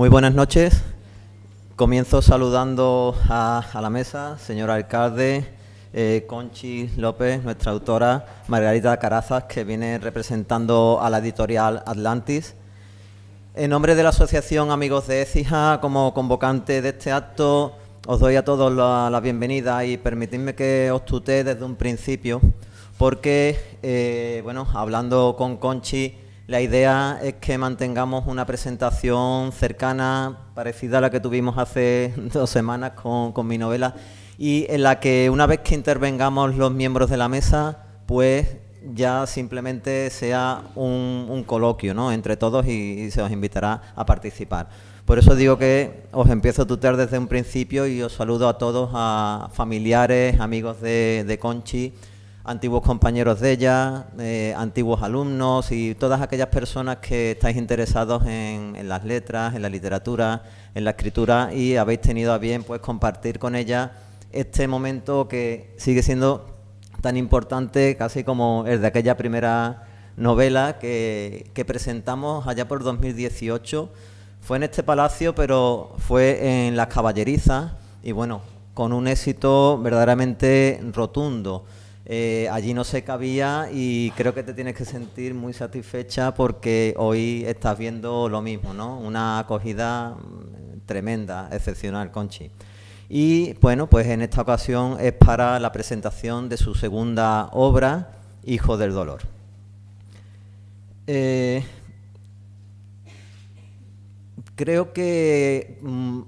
Muy buenas noches. Comienzo saludando a la mesa, señor alcalde, Conchi López, nuestra autora, Margarita Carazas, que viene representando a la editorial Atlantis. En nombre de la Asociación Amigos de Écija, como convocante de este acto, os doy a todos la bienvenida y permitidme que os tutee desde un principio, porque, bueno, hablando con Conchi, la idea es que mantengamos una presentación cercana, parecida a la que tuvimos hace 2 semanas con mi novela, y en la que una vez que intervengamos los miembros de la mesa, pues ya simplemente sea un coloquio, ¿no?, entre todos y se os invitará a participar. Por eso digo que os empiezo a tutear desde un principio y os saludo a todos, a familiares, amigos de Conchi, antiguos compañeros de ella, antiguos alumnos y todas aquellas personas que estáis interesados en las letras, en la literatura, en la escritura y habéis tenido a bien pues compartir con ella este momento que sigue siendo tan importante casi como el de aquella primera novela que presentamos allá por 2018. Fue en este palacio, pero fue en Las Caballerizas y bueno, con un éxito verdaderamente rotundo. Allí no se cabía y creo que te tienes que sentir muy satisfecha porque hoy estás viendo lo mismo, ¿no? Una acogida tremenda, excepcional, Conchi. Y bueno, pues en esta ocasión es para la presentación de su segunda obra, Hijo del Dolor. Creo que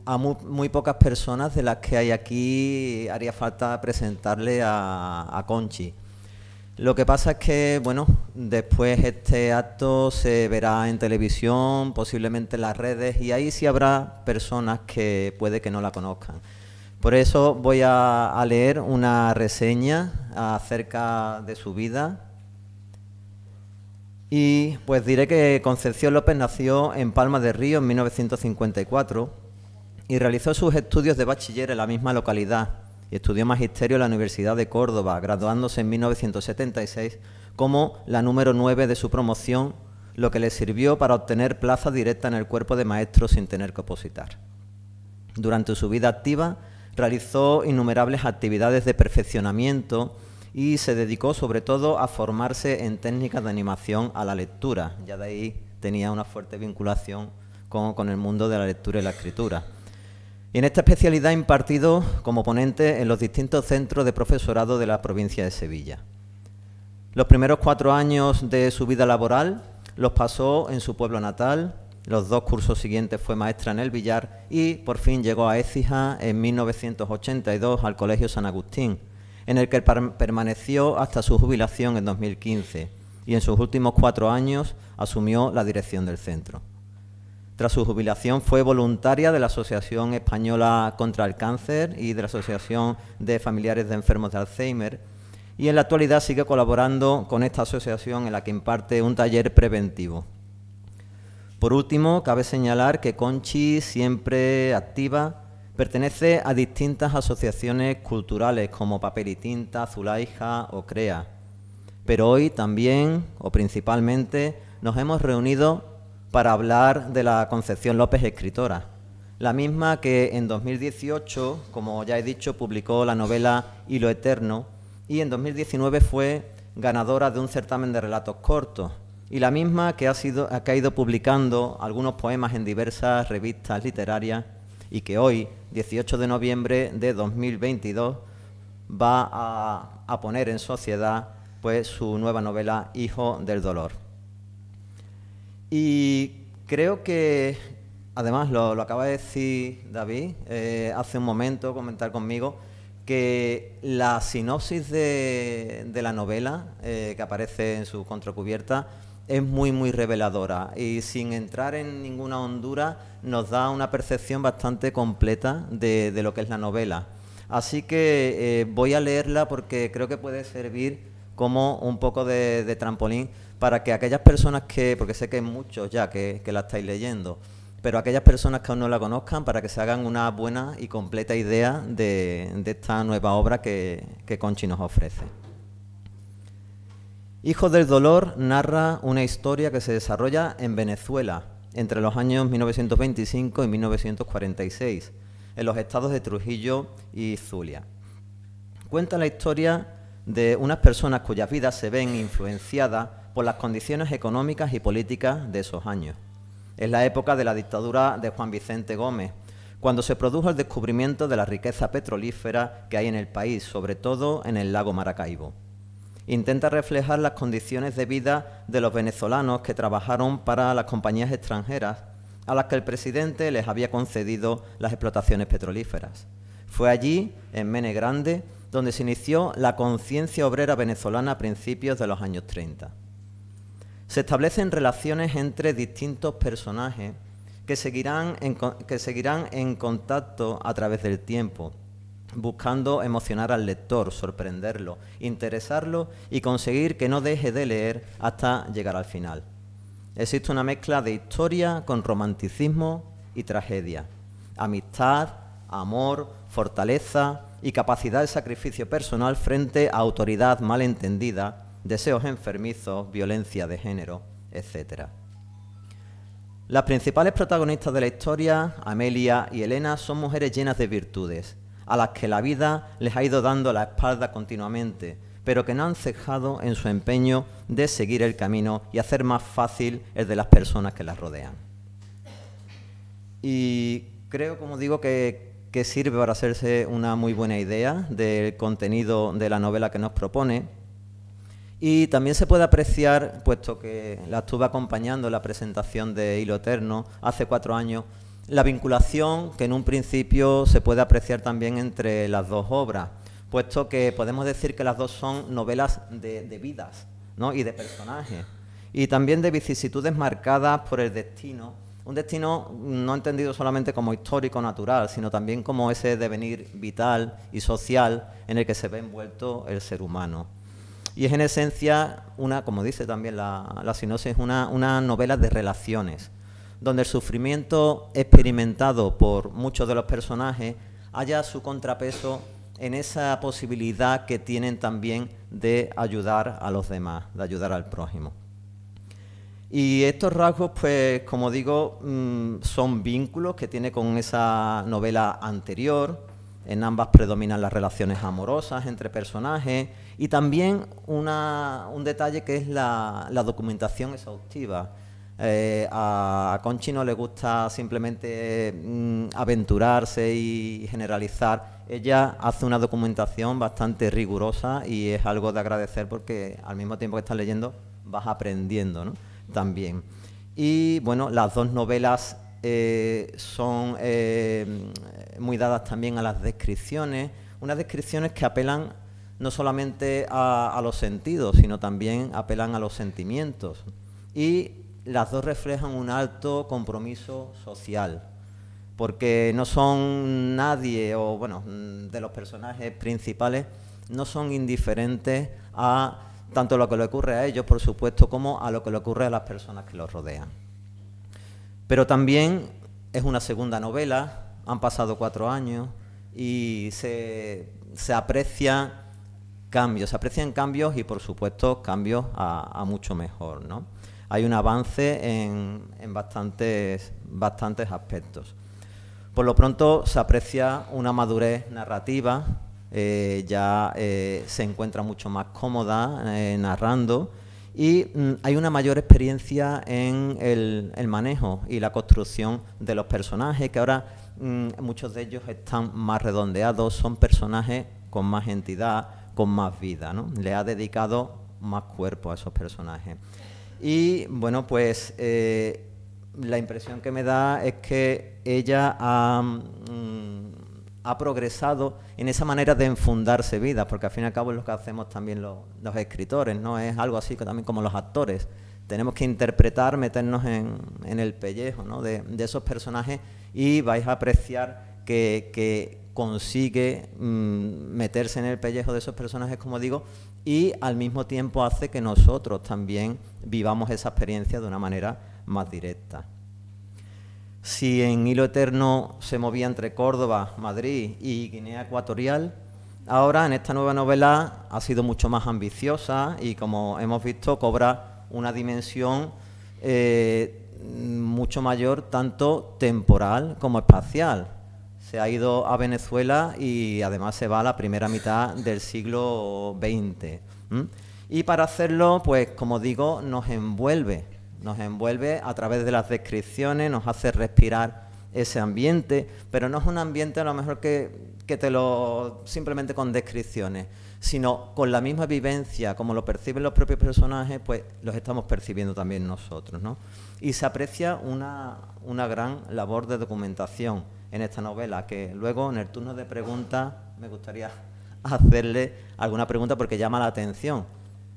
a muy pocas personas de las que hay aquí haría falta presentarle a Conchi. Lo que pasa es que, bueno, después este acto se verá en televisión, posiblemente en las redes, y ahí sí habrá personas que puede que no la conozcan. Por eso voy a leer una reseña acerca de su vida. Y pues diré que Concepción López nació en Palma de Río en 1954 y realizó sus estudios de bachiller en la misma localidad y estudió magisterio en la Universidad de Córdoba, graduándose en 1976 como la número 9 de su promoción, lo que le sirvió para obtener plaza directa en el cuerpo de maestros sin tener que opositar. Durante su vida activa realizó innumerables actividades de perfeccionamiento y se dedicó sobre todo a formarse en técnicas de animación a la lectura. Ya de ahí tenía una fuerte vinculación con el mundo de la lectura y la escritura. Y en esta especialidad ha impartido como ponente en los distintos centros de profesorado de la provincia de Sevilla. Los primeros 4 años de su vida laboral los pasó en su pueblo natal, los 2 cursos siguientes fue maestra en el Villar y por fin llegó a Écija en 1982 al Colegio San Agustín, en el que permaneció hasta su jubilación en 2015 y en sus últimos 4 años asumió la dirección del centro. Tras su jubilación fue voluntaria de la Asociación Española contra el Cáncer y de la Asociación de Familiares de Enfermos de Alzheimer y en la actualidad sigue colaborando con esta asociación en la que imparte un taller preventivo. Por último, cabe señalar que Conchi, siempre activa, pertenece a distintas asociaciones culturales como Papel y Tinta, Zulaija o CREA. Pero hoy también, o principalmente, nos hemos reunido para hablar de la Concepción López escritora, la misma que en 2018, como ya he dicho, publicó la novela Hilo Eterno y en 2019 fue ganadora de un certamen de relatos cortos y la misma que ha ido publicando algunos poemas en diversas revistas literarias y que hoy, 18 de noviembre de 2022, va a poner en sociedad pues, su nueva novela Hijo del Dolor. Y creo que, además, lo acaba de decir David hace un momento, comentar conmigo, que la sinopsis de la novela que aparece en su contracubierta es muy reveladora y sin entrar en ninguna hondura nos da una percepción bastante completa de lo que es la novela. Así que voy a leerla porque creo que puede servir como un poco de trampolín para que aquellas personas porque sé que hay muchos ya que la estáis leyendo, pero aquellas personas que aún no la conozcan, para que se hagan una buena y completa idea de esta nueva obra que Conchi nos ofrece. Hijo del Dolor narra una historia que se desarrolla en Venezuela entre los años 1925 y 1946, en los estados de Trujillo y Zulia. Cuenta la historia de unas personas cuyas vidas se ven influenciadas por las condiciones económicas y políticas de esos años. Es la época de la dictadura de Juan Vicente Gómez, cuando se produjo el descubrimiento de la riqueza petrolífera que hay en el país, sobre todo en el lago Maracaibo. Intenta reflejar las condiciones de vida de los venezolanos que trabajaron para las compañías extranjeras a las que el presidente les había concedido las explotaciones petrolíferas. Fue allí, en Mene Grande, donde se inició la conciencia obrera venezolana a principios de los años 30. Se establecen relaciones entre distintos personajes que seguirán en contacto a través del tiempo, buscando emocionar al lector, sorprenderlo, interesarlo y conseguir que no deje de leer hasta llegar al final. Existe una mezcla de historia con romanticismo y tragedia, amistad, amor, fortaleza y capacidad de sacrificio personal frente a autoridad malentendida, deseos enfermizos, violencia de género, etc. Las principales protagonistas de la historia, Amelia y Elena, son mujeres llenas de virtudes, a las que la vida les ha ido dando la espalda continuamente, pero que no han cejado en su empeño de seguir el camino y hacer más fácil el de las personas que las rodean. Y creo, como digo, que sirve para hacerse una muy buena idea del contenido de la novela que nos propone. Y también se puede apreciar, puesto que la estuve acompañando en la presentación de Hilo Eterno hace 4 años, la vinculación que en un principio se puede apreciar también entre las dos obras, puesto que podemos decir que las dos son novelas de vidas, ¿no? Y de personajes, y también de vicisitudes marcadas por el destino, un destino no entendido solamente como histórico natural, sino también como ese devenir vital y social en el que se ve envuelto el ser humano. Y es en esencia, como dice también la sinopsis, una novela de relaciones, donde el sufrimiento experimentado por muchos de los personajes haya su contrapeso en esa posibilidad que tienen también de ayudar a los demás, de ayudar al prójimo. Y estos rasgos, pues, como digo, son vínculos que tiene con esa novela anterior. En ambas predominan las relaciones amorosas entre personajes y también un detalle que es la documentación exhaustiva. A Conchi no le gusta simplemente aventurarse y generalizar. Ella hace una documentación bastante rigurosa y es algo de agradecer porque al mismo tiempo que estás leyendo vas aprendiendo, ¿no? También. Y bueno, las dos novelas son muy dadas también a las descripciones, unas descripciones que apelan no solamente a los sentidos, sino también apelan a los sentimientos. Y las dos reflejan un alto compromiso social, porque no son nadie, o bueno, de los personajes principales, no son indiferentes a tanto lo que le ocurre a ellos, por supuesto, como a lo que le ocurre a las personas que los rodean. Pero también es una segunda novela, han pasado 4 años y se aprecian cambios y, por supuesto, cambios a mucho mejor, ¿no? Hay un avance en bastantes aspectos. Por lo pronto se aprecia una madurez narrativa, ya se encuentra mucho más cómoda narrando, y hay una mayor experiencia en el manejo y la construcción de los personajes, que ahora muchos de ellos están más redondeados, son personajes con más entidad, con más vida, ¿no? Le ha dedicado más cuerpo a esos personajes. Y bueno, pues la impresión que me da es que ella ha progresado en esa manera de enfundarse vidas, porque al fin y al cabo es lo que hacemos también los escritores, ¿no? Es algo así que también como los actores. Tenemos que interpretar, meternos en el pellejo, ¿no? de esos personajes, y vais a apreciar que consigue meterse en el pellejo de esos personajes, como digo, y al mismo tiempo hace que nosotros también vivamos esa experiencia de una manera más directa. Si en Hilo Eterno se movía entre Córdoba, Madrid y Guinea Ecuatorial, ahora en esta nueva novela ha sido mucho más ambiciosa y, como hemos visto, cobra una dimensión mucho mayor, tanto temporal como espacial. Se ha ido a Venezuela y además se va a la primera mitad del siglo XX. Y para hacerlo, pues como digo, nos envuelve a través de las descripciones, nos hace respirar ese ambiente, pero no es un ambiente a lo mejor que te lo simplemente con descripciones, sino con la misma vivencia, como lo perciben los propios personajes, pues los estamos percibiendo también nosotros, ¿no? Y se aprecia una gran labor de documentación en esta novela, que luego en el turno de preguntas me gustaría hacerle alguna pregunta porque llama la atención.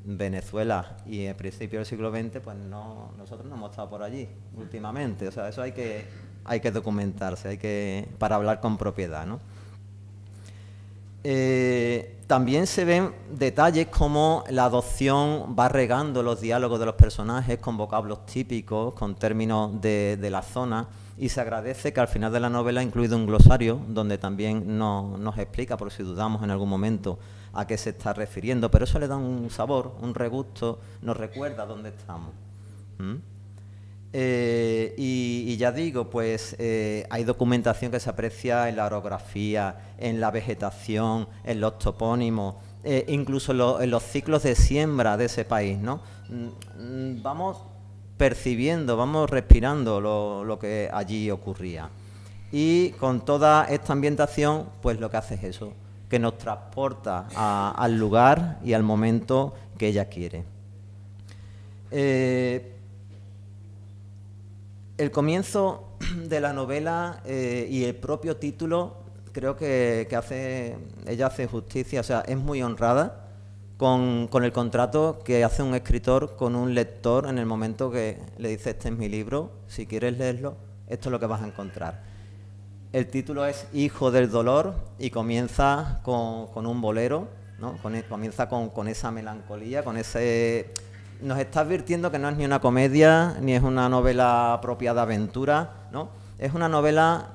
Venezuela y el principio del siglo XX, pues nosotros no hemos estado por allí últimamente, o sea, eso hay que documentarse, para hablar con propiedad, ¿no? También se ven detalles como la adopción va regando los diálogos de los personajes con vocablos típicos, con términos de la zona, y se agradece que al final de la novela ha incluido un glosario donde también nos explica, por si dudamos en algún momento, a qué se está refiriendo, pero eso le da un sabor, un regusto, nos recuerda dónde estamos. Y ya digo, pues hay documentación que se aprecia en la orografía, en la vegetación, en los topónimos, incluso en los ciclos de siembra de ese país, ¿no? Vamos percibiendo, vamos respirando lo que allí ocurría. Y con toda esta ambientación, pues lo que hace es eso, que nos transporta al lugar y al momento que ella quiere. El comienzo de la novela y el propio título, creo que ella hace justicia, o sea, es muy honrada con el contrato que hace un escritor con un lector en el momento que le dice: este es mi libro, si quieres leerlo, esto es lo que vas a encontrar. El título es Hijo del dolor y comienza con un bolero, ¿no? Comienza con esa melancolía, con ese... Nos está advirtiendo que no es ni una comedia, ni es una novela propia de aventura, ¿no? Es una novela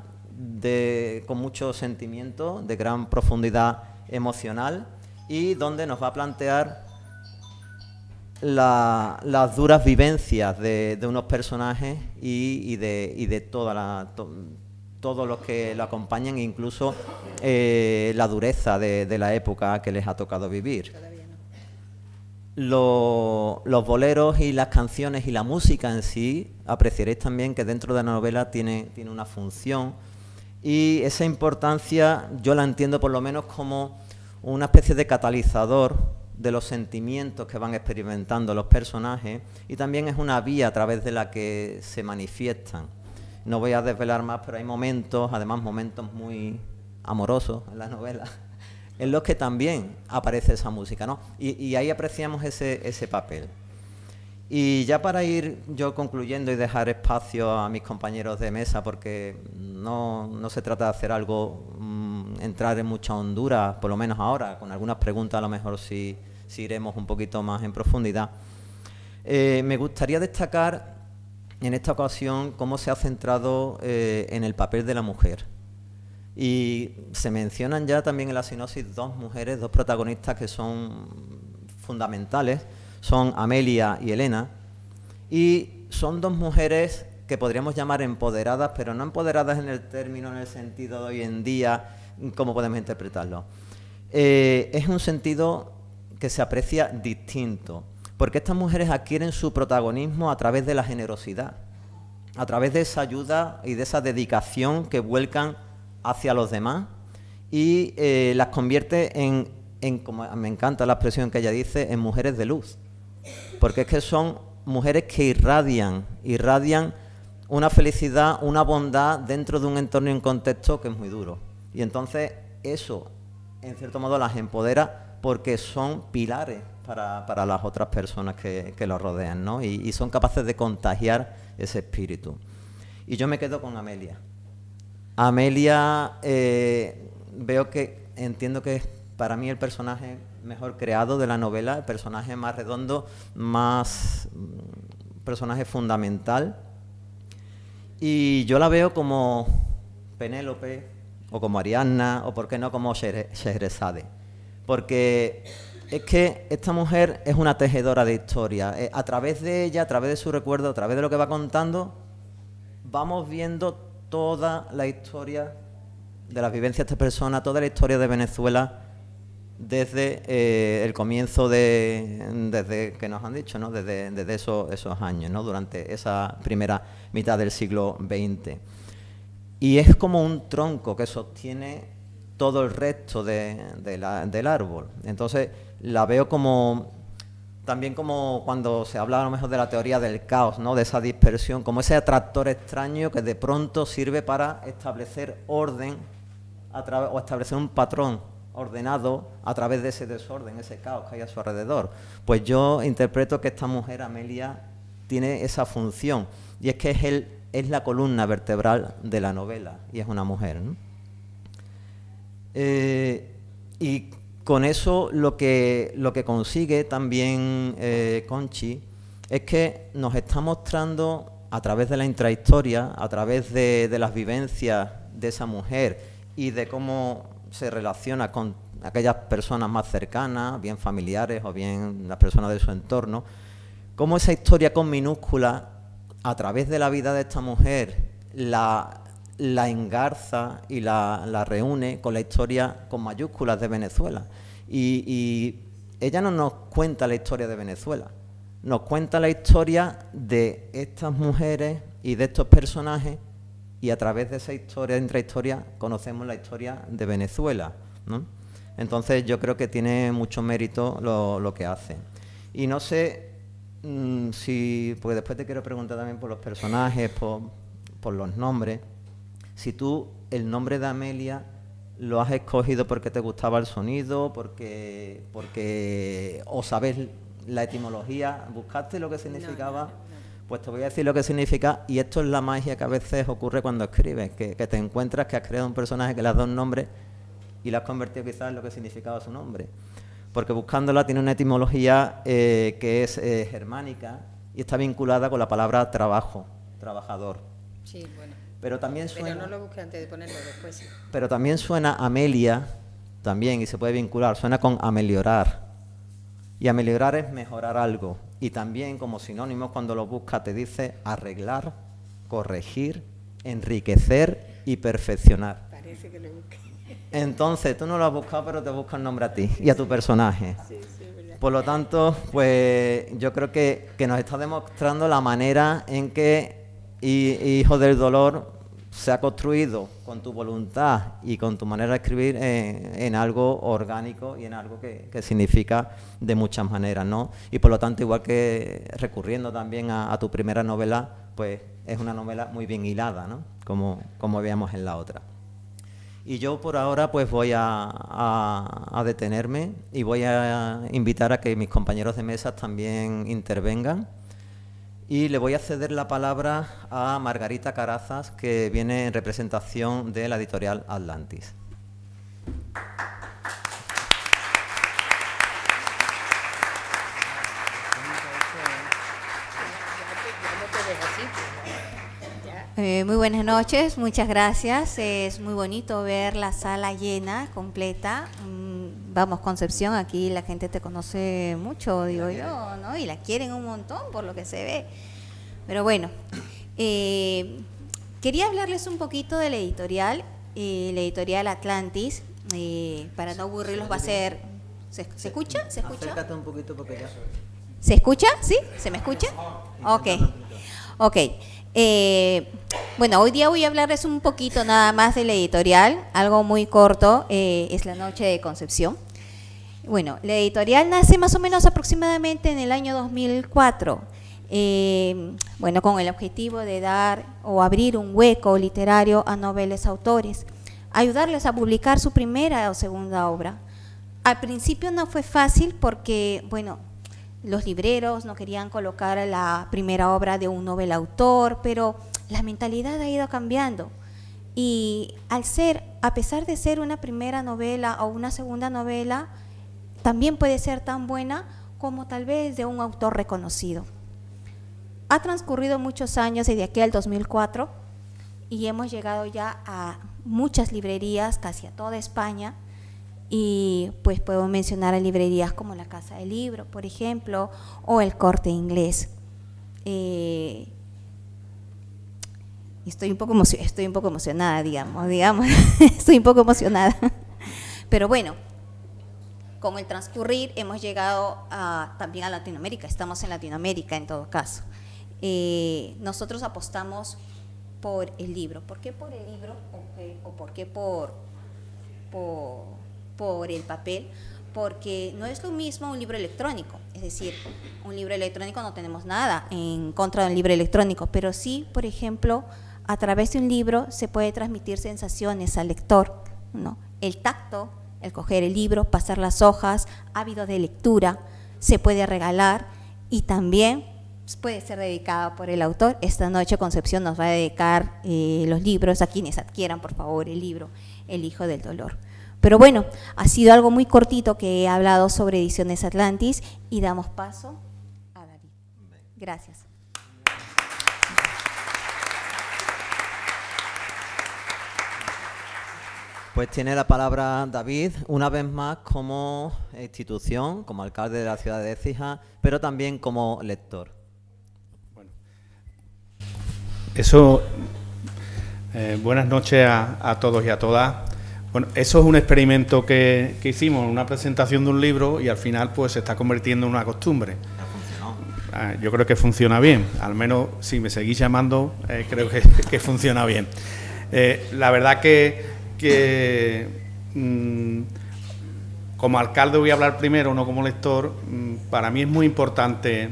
con mucho sentimiento, de gran profundidad emocional, y donde nos va a plantear las duras vivencias de unos personajes y de todos los que lo acompañan, incluso la dureza de la época que les ha tocado vivir. Los boleros y las canciones y la música en sí, apreciaréis también que dentro de la novela tiene una función, y esa importancia yo la entiendo por lo menos como una especie de catalizador de los sentimientos que van experimentando los personajes, y también es una vía a través de la que se manifiestan. No voy a desvelar más, pero hay momentos, además momentos muy amorosos en la novela, en los que también aparece esa música, ¿no? Y ahí apreciamos ese papel. Y ya para ir yo concluyendo y dejar espacio a mis compañeros de mesa, porque no se trata de hacer algo, entrar en mucha hondura, por lo menos ahora, con algunas preguntas a lo mejor sí iremos un poquito más en profundidad. Me gustaría destacar en esta ocasión cómo se ha centrado en el papel de la mujer. Y se mencionan ya también en la sinopsis dos mujeres, dos protagonistas que son fundamentales, son Amelia y Elena, y son dos mujeres que podríamos llamar empoderadas, pero no empoderadas en el término, en el sentido de hoy en día, como podemos interpretarlo. Es un sentido que se aprecia distinto, porque estas mujeres adquieren su protagonismo a través de la generosidad, a través de esa ayuda y de esa dedicación que vuelcan hacia los demás, y las convierte en, como me encanta la expresión que ella dice, en mujeres de luz, porque es que son mujeres que irradian una felicidad, una bondad dentro de un entorno y un contexto que es muy duro, y entonces eso en cierto modo las empodera porque son pilares para las otras personas que los rodean, ¿no? Y son capaces de contagiar ese espíritu. Y yo me quedo con Amelia. Amelia, entiendo que es para mí el personaje mejor creado de la novela, el personaje más redondo, personaje fundamental. Y yo la veo como Penélope, o como Ariadna, o por qué no como Scheherazade. Porque es que esta mujer es una tejedora de historia. A través de ella, a través de su recuerdo, a través de lo que va contando, vamos viendo toda la historia de las vivencias de esta persona, toda la historia de Venezuela desde el comienzo desde que nos han dicho, ¿no? Desde esos años, ¿no? Durante esa primera mitad del siglo XX. Y es como un tronco que sostiene todo el resto del árbol. Entonces la veo también como cuando se habla a lo mejor de la teoría del caos, ¿no? De esa dispersión, como ese atractor extraño que de pronto sirve para establecer orden o establecer un patrón ordenado a través de ese desorden, ese caos que hay a su alrededor. Pues yo interpreto que esta mujer, Amelia, tiene esa función, y es que es la columna vertebral de la novela, y es una mujer, ¿no? Y con eso lo que consigue también Conchi es que nos está mostrando a través de la intrahistoria, a través de las vivencias de esa mujer y de cómo se relaciona con aquellas personas más cercanas, bien familiares o bien las personas de su entorno, cómo esa historia con minúscula, a través de la vida de esta mujer, la engarza y la reúne con la historia con mayúsculas de Venezuela. Y ella no nos cuenta la historia de Venezuela, nos cuenta la historia de estas mujeres y de estos personajes, y a través de esa historia, de intrahistoria, conocemos la historia de Venezuela, ¿no? Entonces yo creo que tiene mucho mérito lo que hace. Y no sé porque después te quiero preguntar también por los personajes, por los nombres, si tú el nombre de Amelia lo has escogido porque te gustaba el sonido, porque o sabes la etimología, buscaste lo que significaba. No. Pues te voy a decir lo que significa, y esto es la magia que a veces ocurre cuando escribes, que te encuentras que has creado un personaje que le has dado un nombre y lo has convertido quizás en lo que significaba su nombre. Porque buscándola tiene una etimología que es germánica y está vinculada con la palabra trabajo, trabajador. Sí, bueno. Pero también suena... Pero no lo busqué antes de ponerlo, después sí. Pero también suena Amelia, también, y se puede vincular, suena con ameliorar. Y ameliorar es mejorar algo. Y también, como sinónimo, cuando lo buscas, te dice arreglar, corregir, enriquecer y perfeccionar. Parece que lo busqué. Entonces, tú no lo has buscado, pero te busca el nombre a ti y a tu personaje. Sí, verdad. Por lo tanto, pues yo creo que nos está demostrando la manera en que Hijo del Dolor se ha construido con tu voluntad y con tu manera de escribir en algo orgánico y en algo que significa de muchas maneras, ¿no? Y por lo tanto, igual que recurriendo también a tu primera novela, pues es una novela muy bien hilada, ¿no? Como veíamos en la otra. Y yo por ahora pues voy a detenerme y voy a invitar a que mis compañeros de mesa también intervengan. Y le voy a ceder la palabra a Margarita Carazas, que viene en representación de la editorial Atlantis. Muy buenas noches, muchas gracias. Es muy bonito ver la sala llena, completa. Vamos, Concepción, aquí la gente te conoce mucho, digo yo, ¿no? Y la quieren un montón por lo que se ve. Pero bueno, quería hablarles un poquito de la editorial Atlantis. Para no aburrirlos va a ser... ¿Se escucha? ¿Se escucha? Acércate un poquito porque ya... ¿Se escucha? ¿Sí? ¿Se me escucha? Ok. Bueno, hoy día voy a hablarles un poquito nada más de la editorial, algo muy corto, es La Noche de Concepción. Bueno, la editorial nace más o menos aproximadamente en el año 2004, bueno, con el objetivo de dar o abrir un hueco literario a noveles autores, ayudarles a publicar su primera o segunda obra. Al principio no fue fácil porque, bueno, los libreros no querían colocar la primera obra de un novel autor, pero la mentalidad ha ido cambiando. Y a pesar de ser una primera novela o una segunda novela, también puede ser tan buena como tal vez de un autor reconocido. Ha transcurrido muchos años desde aquel 2004 y hemos llegado ya a muchas librerías, casi a toda España. Y pues puedo mencionar a librerías como la Casa del Libro, por ejemplo, o el Corte Inglés. Y estoy un poco emocionada, digamos, estoy un poco emocionada. Pero bueno, con el transcurrir hemos llegado también a Latinoamérica, estamos en Latinoamérica en todo caso. Nosotros apostamos por el libro. ¿Por qué por el libro o por qué por el papel? Porque no es lo mismo un libro electrónico, es decir, un libro electrónico no tenemos nada en contra de un libro electrónico, pero sí, por ejemplo, a través de un libro se puede transmitir sensaciones al lector, ¿no? El tacto, el coger el libro, pasar las hojas, ávido de lectura, se puede regalar y también puede ser dedicado por el autor. Esta noche Concepción nos va a dedicar los libros a quienes adquieran, por favor, el libro El Hijo del Dolor. Pero bueno, ha sido algo muy cortito que he hablado sobre Ediciones Atlantis y damos paso a David. Gracias. Pues tiene la palabra David, una vez más como institución, como alcalde de la ciudad de Écija, pero también como lector. Bueno, eso, buenas noches a todos y a todas. Bueno, eso es un experimento que hicimos, una presentación de un libro y al final pues se está convirtiendo en una costumbre. Yo creo que funciona bien, al menos si me seguís llamando, creo que funciona bien. La verdad que como alcalde voy a hablar primero, no como lector. Para mí es muy importante,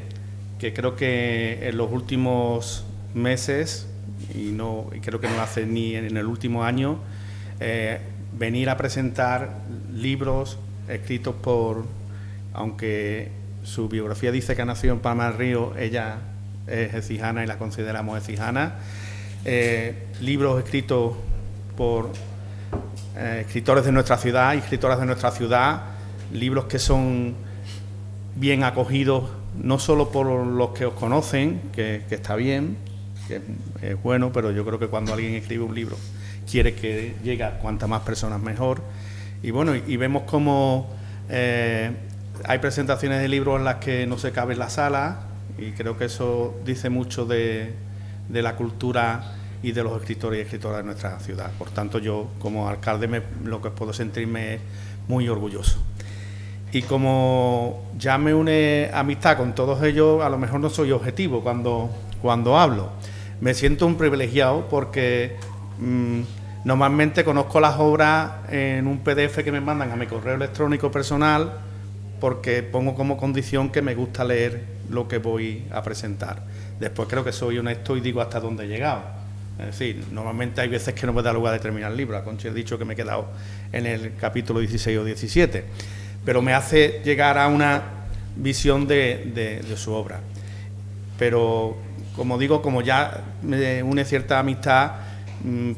que creo que en los últimos meses, y creo que no hace ni en el último año, venir a presentar libros escritos por, aunque su biografía dice que ha nacido en Palma del Río, ella es ecijana y la consideramos ecijana, libros escritos por escritores de nuestra ciudad y escritoras de nuestra ciudad, libros que son bien acogidos no solo por los que os conocen, que está bien, que es bueno, pero yo creo que cuando alguien escribe un libro quiere que llegue a cuantas más personas mejor. Y bueno, y vemos como hay presentaciones de libros en las que no se cabe en la sala, y creo que eso dice mucho de la cultura y de los escritores y escritoras de nuestra ciudad. Por tanto, yo como alcalde lo que puedo sentirme es muy orgulloso. Y como ya me une amistad con todos ellos, a lo mejor no soy objetivo cuando hablo. Me siento un privilegiado porque normalmente conozco las obras en un PDF que me mandan a mi correo electrónico personal, porque pongo como condición que me gusta leer lo que voy a presentar. Después creo que soy honesto y digo hasta dónde he llegado. Es decir, normalmente hay veces que no me da lugar de terminar el libro. A Conchi he dicho que me he quedado en el capítulo 16 o 17, pero me hace llegar a una visión de su obra. Pero, como digo, como ya me une cierta amistad,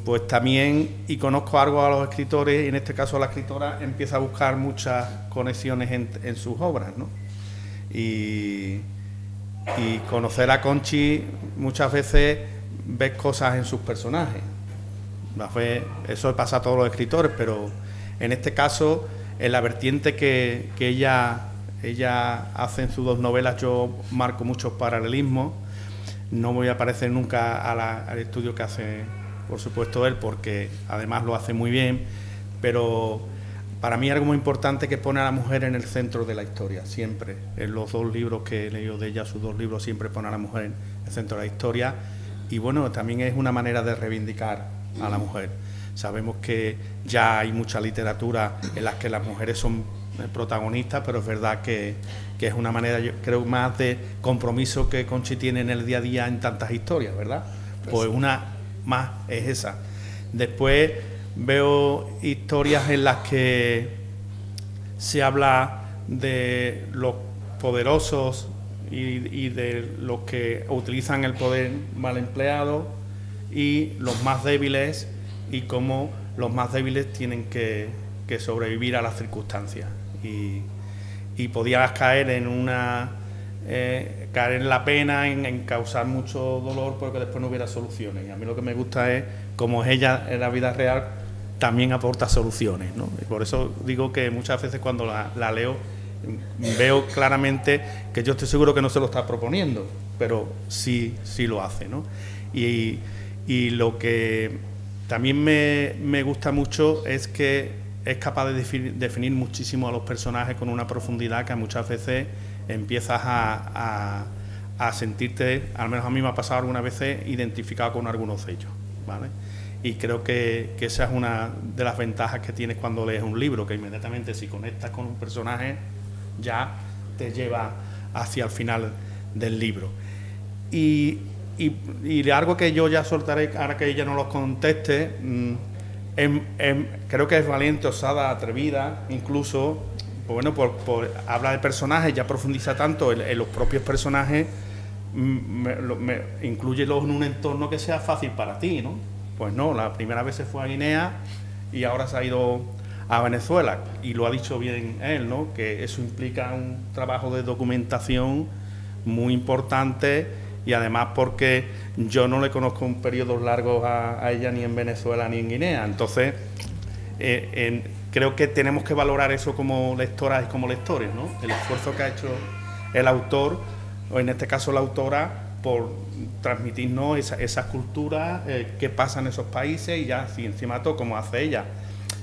pues también, y conozco algo a los escritores, y en este caso a la escritora, empieza a buscar muchas conexiones en sus obras, ¿no? Y conocer a Conchi muchas veces ves cosas en sus personajes. Eso pasa a todos los escritores, pero en este caso, en la vertiente que ella hace en sus dos novelas, yo marco muchos paralelismos. No voy a parecer nunca al estudio que hace, por supuesto, él, porque además lo hace muy bien, pero para mí algo muy importante que pone a la mujer en el centro de la historia, siempre. En los dos libros que he leído de ella, sus dos libros, siempre pone a la mujer en el centro de la historia. Y bueno, también es una manera de reivindicar a la mujer. Sabemos que ya hay mucha literatura en la que las mujeres son protagonistas, pero es verdad que es una manera, yo creo, más de compromiso que Conchi tiene en el día a día en tantas historias, ¿verdad? Pues una más es esa. Después veo historias en las que se habla de los poderosos y de los que utilizan el poder mal empleado, y los más débiles, y cómo los más débiles tienen que sobrevivir a las circunstancias. Y podías caer en caer en la pena, en causar mucho dolor, porque después no hubiera soluciones. Y a mí lo que me gusta es, como ella en la vida real también aporta soluciones, ¿no? Y por eso digo que muchas veces cuando la leo, veo claramente que yo estoy seguro que no se lo está proponiendo, pero sí lo hace, ¿no? Y Y lo que también me gusta mucho es que es capaz de definir muchísimo a los personajes con una profundidad que muchas veces empiezas a sentirte, al menos a mí me ha pasado algunas veces, identificado con algunos de ellos, ¿vale? Y creo que esa es una de las ventajas que tienes cuando lees un libro, que inmediatamente si conectas con un personaje ya te lleva hacia el final del libro. Y algo que yo ya soltaré, ahora que ella no los conteste, creo que es valiente, osada, atrevida, incluso, pues bueno, por hablar de personajes, ya profundiza tanto en los propios personajes, inclúyelos en un entorno que sea fácil para ti, ¿no? Pues no, la primera vez se fue a Guinea y ahora se ha ido a Venezuela, y lo ha dicho bien él, ¿no? Que eso implica un trabajo de documentación muy importante, y además porque yo no le conozco en periodos largos a ella ni en Venezuela ni en Guinea. Entonces creo que tenemos que valorar eso como lectoras y como lectores, ¿no? El esfuerzo que ha hecho el autor, o en este caso la autora, por transmitirnos esa cultura, qué pasa en esos países, y ya si encima todo, como hace ella,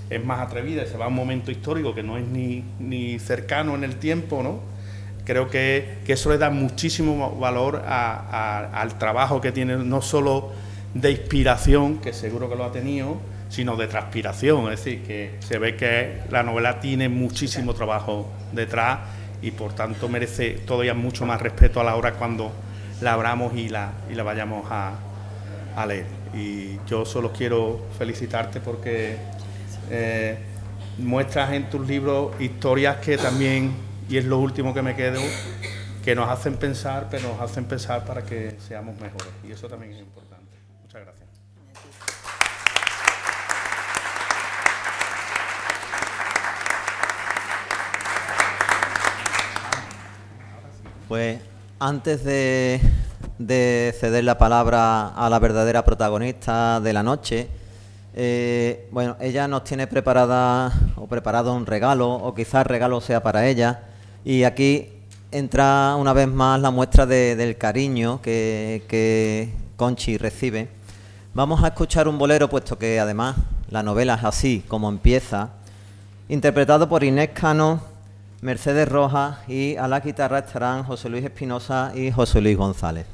es más atrevida y se va a un momento histórico que no es ni cercano en el tiempo, ¿no? Creo que eso le da muchísimo valor al trabajo que tiene, no solo de inspiración, que seguro que lo ha tenido, sino de transpiración. Es decir, que se ve que la novela tiene muchísimo trabajo detrás, y por tanto merece todavía mucho más respeto a la obra cuando la abramos y la vayamos a leer. Y yo solo quiero felicitarte porque muestras en tus libros historias que también, y es lo último que me quedo, que nos hacen pensar, pero nos hacen pensar para que seamos mejores, y eso también es importante. Muchas gracias. Pues antes de ceder la palabra a la verdadera protagonista de la noche, bueno, ella nos tiene preparado un regalo, o quizás el regalo sea para ella, y aquí entra una vez más la muestra del cariño que Conchi recibe. Vamos a escuchar un bolero, puesto que además la novela es así como empieza, interpretado por Inés Cano, Mercedes Rojas, y a la guitarra estarán José Luis Espinosa y José Luis González.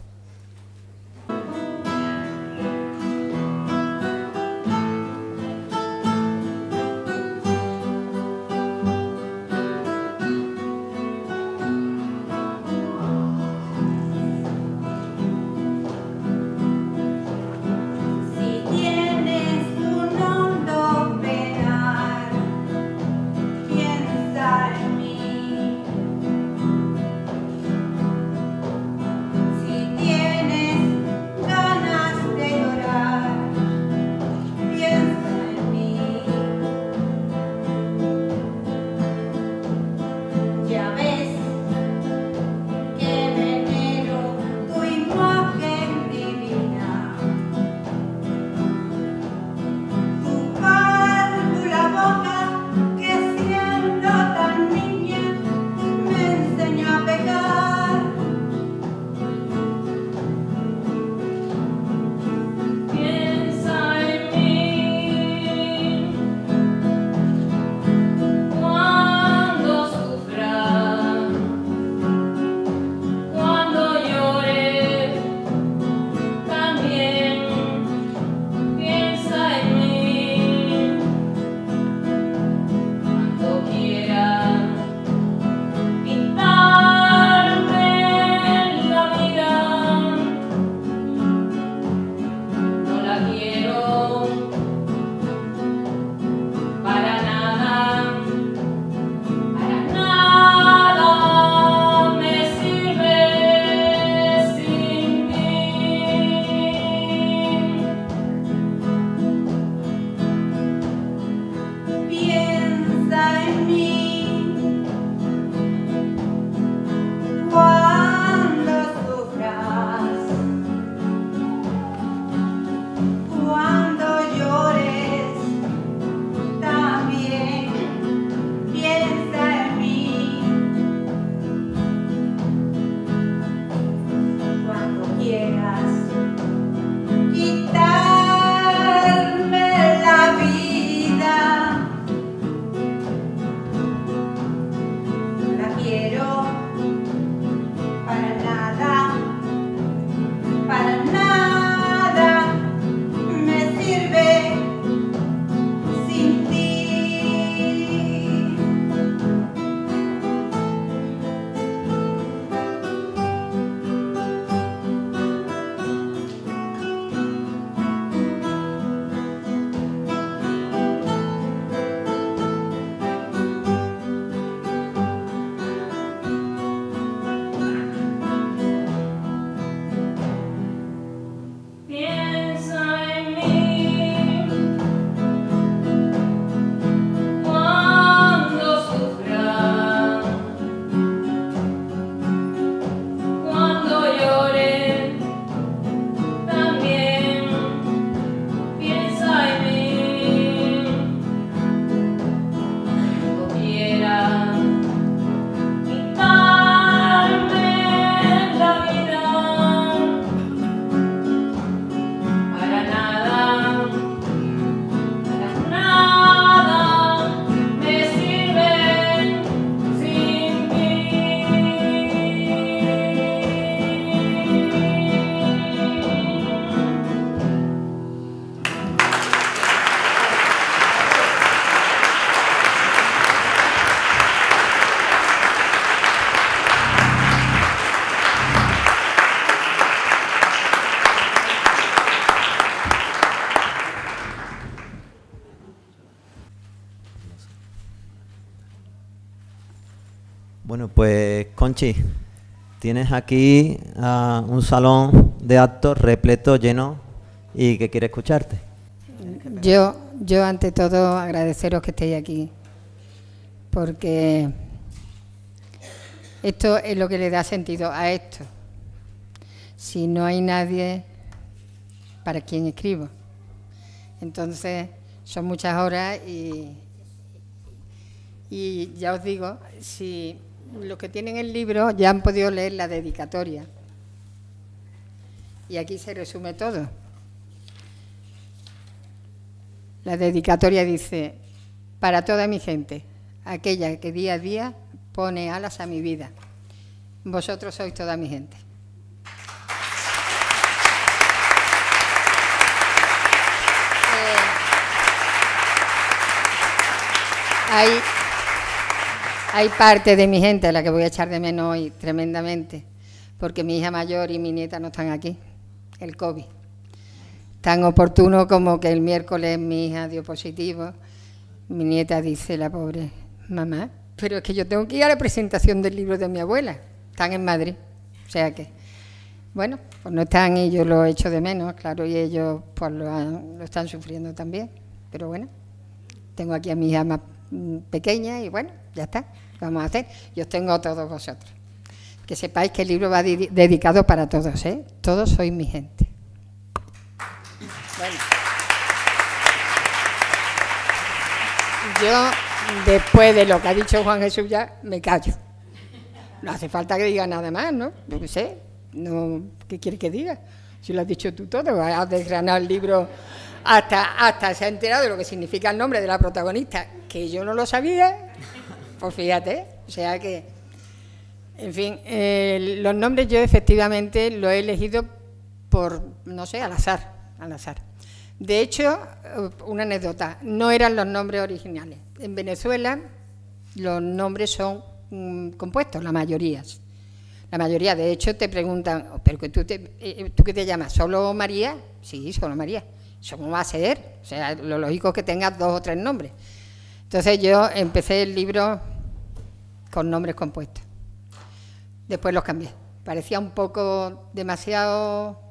Si Pues Conchi, tienes aquí un salón de actos repleto, lleno, y que quiere escucharte. Yo ante todo agradeceros que estéis aquí, porque esto es lo que le da sentido a esto. Si no hay nadie para quien escribo, entonces son muchas horas y ya os digo, si los que tienen el libro ya han podido leer la dedicatoria y aquí se resume todo. La dedicatoria dice: para toda mi gente, aquella que día a día pone alas a mi vida, vosotros sois toda mi gente. Hay parte de mi gente a la que voy a echar de menos hoy tremendamente, porque mi hija mayor y mi nieta no están aquí, el COVID. Tan oportuno como que el miércoles mi hija dio positivo, mi nieta dice, la pobre, mamá, pero es que yo tengo que ir a la presentación del libro de mi abuela, están en Madrid, o sea que, bueno, pues no están y yo lo echo de menos, claro, y ellos pues lo están sufriendo también, pero bueno, tengo aquí a mi hija más pequeña y bueno, ya está, ¿qué vamos a hacer? Yo os tengo a todos vosotros. Que sepáis que el libro va dedicado para todos, ¿eh? Todos sois mi gente. Bueno. Yo, después de lo que ha dicho Juan Jesús, ya me callo. No hace falta que diga nada más, ¿no? Yo qué sé, no, ¿qué quieres que diga? Si lo has dicho tú todo, has desgranado el libro... Hasta se ha enterado de lo que significa el nombre de la protagonista, que yo no lo sabía, pues fíjate, o sea que, en fin, los nombres yo efectivamente los he elegido por, no sé, al azar. De hecho, una anécdota, no eran los nombres originales. En Venezuela los nombres son compuestos, la mayoría, de hecho te preguntan, ¿pero que tú qué te llamas? ¿Solo María? Sí, solo María. ¿Cómo va a ser? O sea, lo lógico es que tengas 2 o 3 nombres. Entonces yo empecé el libro con nombres compuestos. Después los cambié. Parecía un poco demasiado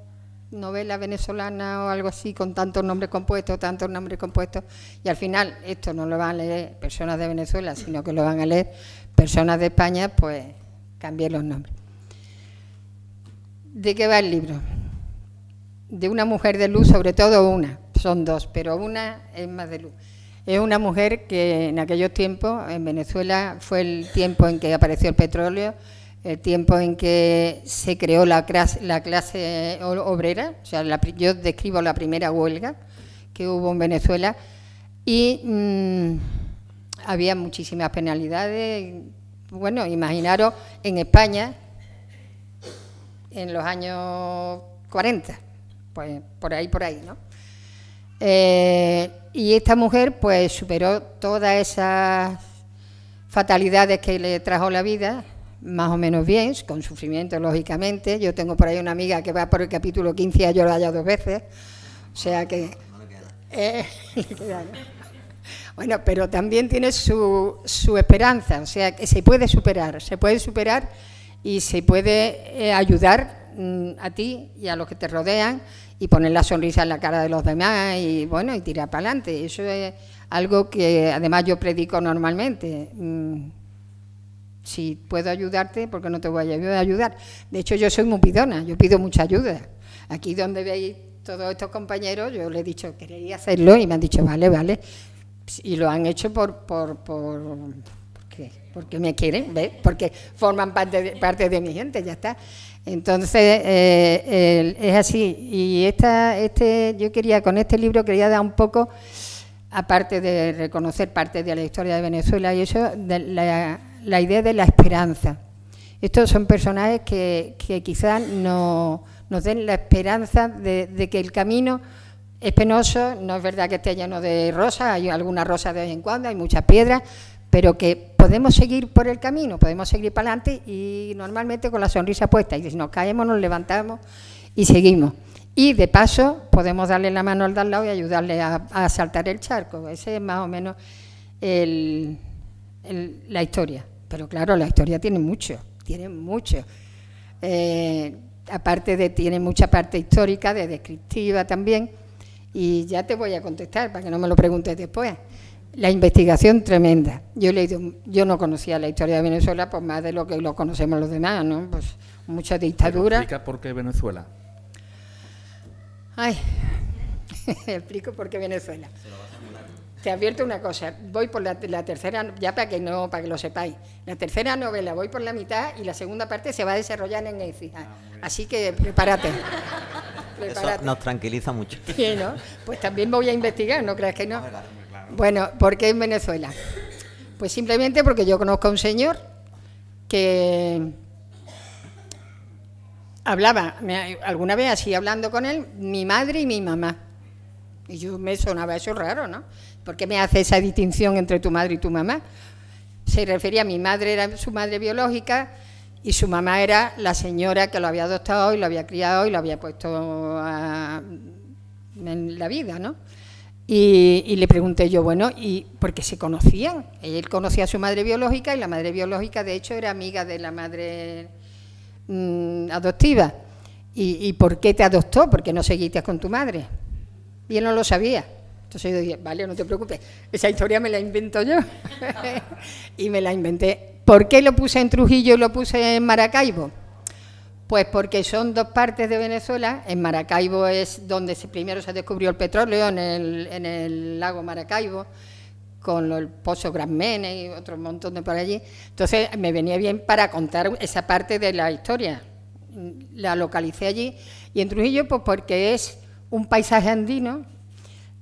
novela venezolana o algo así, con tantos nombres compuestos. Y al final, esto no lo van a leer personas de Venezuela, sino que lo van a leer personas de España, pues cambié los nombres. ¿De qué va el libro? De una mujer de luz, sobre todo una, son 2, pero una es más de luz. Es una mujer que en aquellos tiempos, en Venezuela, fue el tiempo en que apareció el petróleo, el tiempo en que se creó la clase obrera, o sea, yo describo la primera huelga que hubo en Venezuela, y había muchísimas penalidades. Bueno, imaginaros en España, en los años 40, pues por ahí, ¿no? Y esta mujer pues superó todas esas fatalidades que le trajo la vida, más o menos bien, con sufrimiento lógicamente. Yo tengo por ahí una amiga que va por el capítulo 15 y ha llorado ya 2 veces, o sea que... Bueno, pero también tiene su esperanza, o sea que se puede superar y se puede ayudar a ti y a los que te rodean y poner la sonrisa en la cara de los demás y bueno, y tirar para adelante. Eso es algo que además yo predico normalmente. Si puedo ayudarte, ¿por qué no te voy a ayudar? De hecho, yo soy muy pidona, yo pido mucha ayuda. Aquí donde veis todos estos compañeros, yo les he dicho, queréis hacerlo, y me han dicho, vale. Y lo han hecho porque me quieren, ¿ves? Porque forman parte de mi gente, ya está. Entonces, es así. Y yo quería, con este libro, quería dar un poco, aparte de reconocer parte de la historia de Venezuela y eso, de la idea de la esperanza. Estos son personajes que quizás nos den la esperanza de que el camino es penoso, no es verdad que esté lleno de rosas, hay algunas rosas de vez en cuando, hay muchas piedras, pero que podemos seguir por el camino, podemos seguir para adelante y normalmente con la sonrisa puesta. Y si nos caemos, nos levantamos y seguimos. Y de paso podemos darle la mano al de al lado y ayudarle a saltar el charco. Ese es más o menos la historia. Pero claro, la historia tiene mucho, tiene mucho. Aparte de, tiene mucha parte histórica, de descriptiva también, y ya te voy a contestar para que no me lo preguntes después. La investigación tremenda. Yo no conocía la historia de Venezuela, pues más de lo que lo conocemos los demás, ¿no? Pues mucha dictadura. ¿Explica por qué Venezuela? Ay, explico por qué Venezuela. Te advierto una cosa, voy por la tercera, ya para que lo sepáis. La tercera novela voy por la mitad y la segunda parte se va a desarrollar en Écija. Así que prepárate. Eso nos tranquiliza mucho. Sí, ¿no? Pues también voy a investigar, ¿no creas que no? Bueno, ¿por qué en Venezuela? Pues simplemente porque yo conozco a un señor que hablaba, alguna vez así hablando con él, mi madre y mi mamá. Y yo me sonaba eso raro, ¿no? ¿Por qué me hace esa distinción entre tu madre y tu mamá? Se refería a mi madre, era su madre biológica, y su mamá era la señora que lo había adoptado y lo había criado y lo había puesto en la vida, ¿no? Y le pregunté yo, bueno, ¿y por qué se conocían? Él conocía a su madre biológica y la madre biológica, de hecho, era amiga de la madre adoptiva. ¿Y por qué te adoptó? ¿Por qué no seguiste con tu madre? Y él no lo sabía. Entonces yo dije, vale, no te preocupes, esa historia me la invento yo. Y me la inventé. ¿Por qué lo puse en Trujillo y lo puse en Maracaibo? Pues porque son dos partes de Venezuela. En Maracaibo es donde primero se descubrió el petróleo, en el lago Maracaibo, con el pozo Gran Mene y otro montón de por allí. Entonces me venía bien para contar esa parte de la historia. La localicé allí. Y en Trujillo, pues porque es un paisaje andino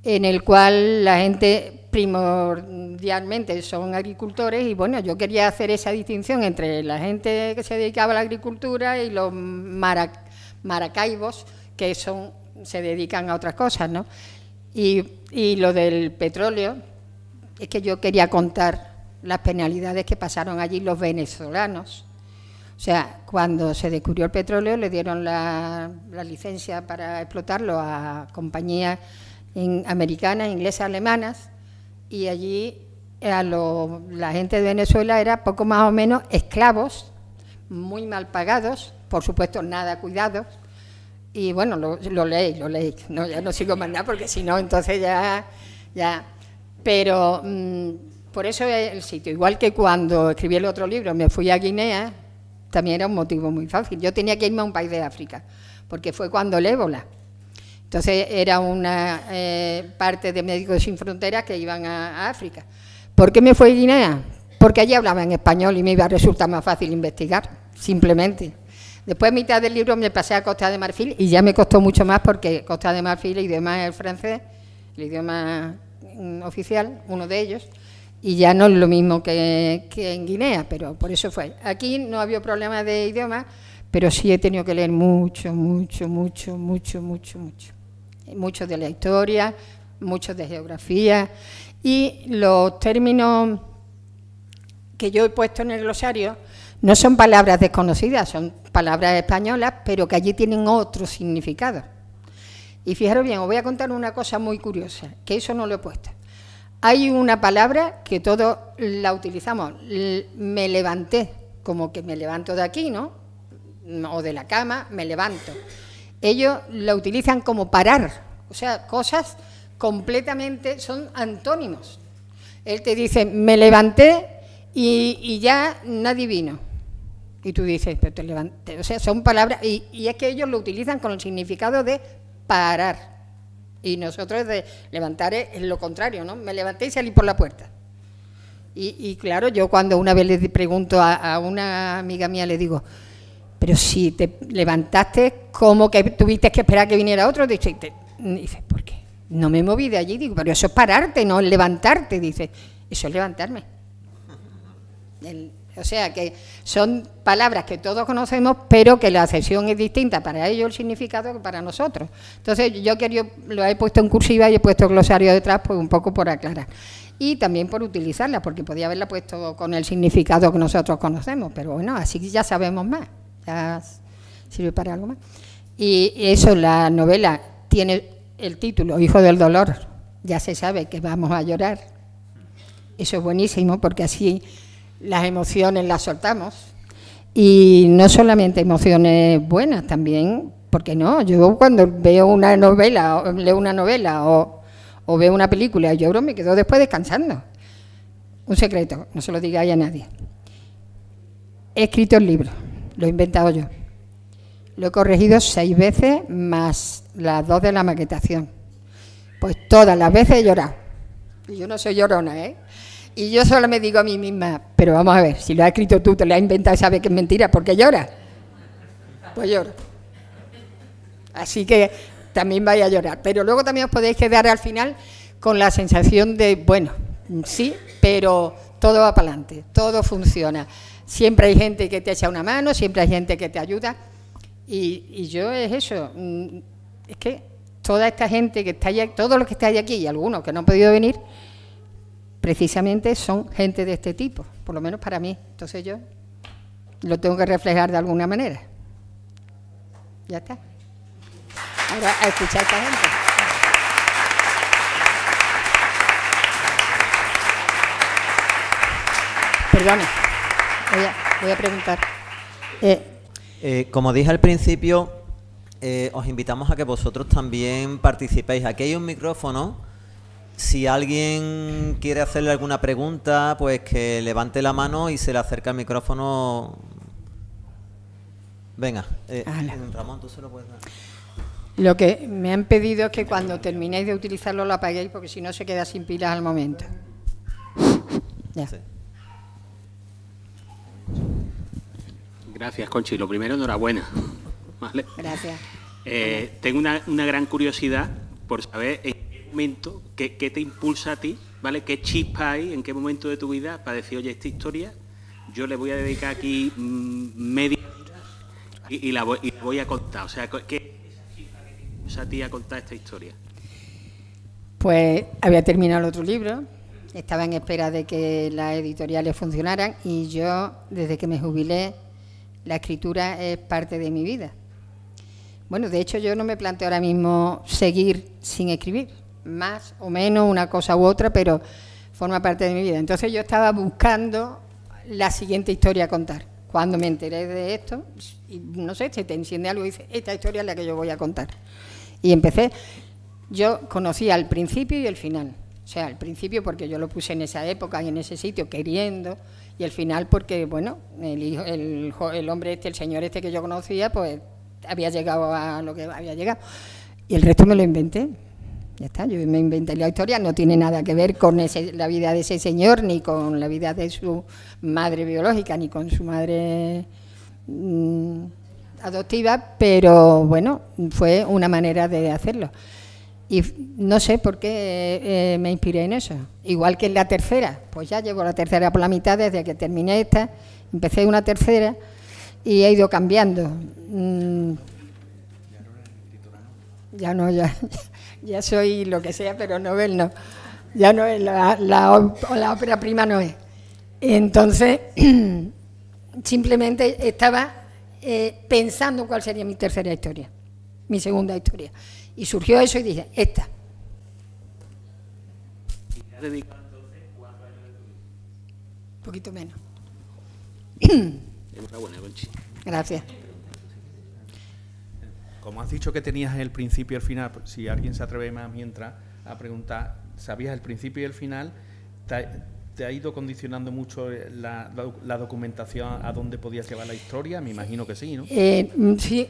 en el cual la gente primordialmente son agricultores y bueno, yo quería hacer esa distinción entre la gente que se dedicaba a la agricultura y los maracaibos que se dedican a otras cosas, ¿no? Y lo del petróleo es que yo quería contar las penalidades que pasaron allí los venezolanos. O sea, cuando se descubrió el petróleo le dieron la licencia para explotarlo a compañías americanas, inglesas, alemanas, y allí la gente de Venezuela era poco más o menos esclavos, muy mal pagados, por supuesto nada cuidados, y bueno, lo leí, no, ya no sigo más nada porque si no, entonces ya, pero por eso es el sitio, igual que cuando escribí el otro libro, me fui a Guinea, también era un motivo muy fácil, yo tenía que irme a un país de África, porque fue cuando el ébola. Entonces era una parte de Médicos Sin Fronteras que iban a África. ¿Por qué me fui a Guinea? Porque allí hablaban español y me iba a resultar más fácil investigar, simplemente. Después, a mitad del libro, me pasé a Costa de Marfil y ya me costó mucho más porque Costa de Marfil, el idioma es el francés, el idioma oficial, uno de ellos, y ya no es lo mismo que en Guinea, pero por eso fue. Aquí no había problema de idioma, pero sí he tenido que leer mucho. Mucho de la historia, mucho de geografía, y los términos que yo he puesto en el glosario no son palabras desconocidas, son palabras españolas, pero que allí tienen otro significado. Y fijaros bien, os voy a contar una cosa muy curiosa, que eso no lo he puesto. Hay una palabra que todos la utilizamos, me levanté, como que me levanto de aquí, ¿no? O de la cama, me levanto. Ellos la utilizan como parar, o sea, cosas completamente, son antónimos. Él te dice, me levanté y ya nadie vino. Y tú dices, pero te levanté. O sea, son palabras, y es que ellos lo utilizan con el significado de parar. Y nosotros de levantar es lo contrario, ¿no? Me levanté y salí por la puerta. Y claro, yo cuando una vez le pregunto a una amiga mía, le digo, pero si te levantaste, ¿cómo que tuviste que esperar que viniera otro? Dice, ¿por qué? No me moví de allí. Digo, pero eso es pararte, no levantarte. Dice, eso es levantarme. O sea, que son palabras que todos conocemos, pero que la acepción es distinta para ellos, el significado, que para nosotros. Entonces, yo lo he puesto en cursiva y he puesto glosario detrás, pues un poco por aclarar. Y también por utilizarla, porque podía haberla puesto con el significado que nosotros conocemos, pero bueno, así ya sabemos más. Ya sirve para algo más. Y eso, la novela tiene el título Hijo del Dolor, ya se sabe que vamos a llorar. Eso es buenísimo porque así las emociones las soltamos. Y no solamente emociones buenas, también, ¿por qué no? Yo cuando veo una novela, o leo una novela o veo una película y lloro, me quedo después descansando. Un secreto, no se lo digáis a nadie. He escrito el libro, lo he inventado yo. Lo he corregido 6 veces, más las 2 de la maquetación. Pues todas las veces he llorado. Y yo no soy llorona, ¿eh? Y yo solo me digo a mí misma, pero vamos a ver, si lo has escrito tú, te lo has inventado y sabes que es mentira, ¿por qué lloras? Pues lloro. Así que también vais a llorar. Pero luego también os podéis quedar al final con la sensación de, bueno, sí, pero todo va para adelante, todo funciona. Siempre hay gente que te echa una mano, siempre hay gente que te ayuda. Y yo es eso, es que toda esta gente que está allá, todos los que estáis aquí y algunos que no han podido venir, precisamente son gente de este tipo, por lo menos para mí. Entonces yo lo tengo que reflejar de alguna manera. Ya está. Ahora a escuchar a esta gente. Perdone, voy a preguntar. Como dije al principio, os invitamos a que vosotros también participéis. Aquí hay un micrófono. Si alguien quiere hacerle alguna pregunta, pues que levante la mano y se le acerca el micrófono. Venga, Ramón, tú se lo puedes dar. Lo que me han pedido es que cuando terminéis de utilizarlo lo apaguéis, porque si no se queda sin pilas al momento. Ya. Sí. Gracias, Conchi. Lo primero, enhorabuena. ¿Vale? Gracias. Tengo una gran curiosidad por saber en qué momento, qué te impulsa a ti, ¿vale? ¿Qué chispa hay, en qué momento de tu vida para decir, oye, esta historia yo le voy a dedicar aquí media hora y la voy a contar? O sea, ¿qué chispa que te impulsa a ti a contar esta historia? Pues había terminado el otro libro, estaba en espera de que las editoriales funcionaran y yo, desde que me jubilé, la escritura es parte de mi vida. Bueno, de hecho yo no me planteo ahora mismo seguir sin escribir, más o menos una cosa u otra, pero forma parte de mi vida. Entonces yo estaba buscando la siguiente historia a contar. Cuando me enteré de esto, y no sé, se te enciende algo y dices, esta historia es la que yo voy a contar. Y empecé, yo conocía el principio y el final. O sea, el principio porque yo lo puse en esa época y en ese sitio queriendo, y el final porque, bueno, el hombre este, el señor este que yo conocía, pues había llegado a lo que había llegado. Y el resto me lo inventé. Ya está, yo me inventé la historia, no tiene nada que ver con la vida de ese señor, ni con la vida de su madre biológica, ni con su madre adoptiva, pero bueno, fue una manera de hacerlo. Y no sé por qué me inspiré en eso. Igual que en la tercera, pues ya llevo la tercera por la mitad desde que terminé esta, empecé una tercera y he ido cambiando. Ya soy lo que sea, pero novel no. Ya no es la ópera prima, no es. Entonces, simplemente estaba pensando cuál sería mi tercera historia, mi segunda historia. Y surgió eso y dije, esta. ¿Y te has dedicado entonces 4 años de tu vida? Un poquito menos. Enhorabuena, Conchi. Gracias. Como has dicho que tenías el principio y el final, si alguien se atreve más mientras a preguntar, ¿sabías el principio y el final? ¿Te ha ido condicionando mucho la documentación a dónde podías llevar la historia? Me imagino que sí, ¿no? Sí,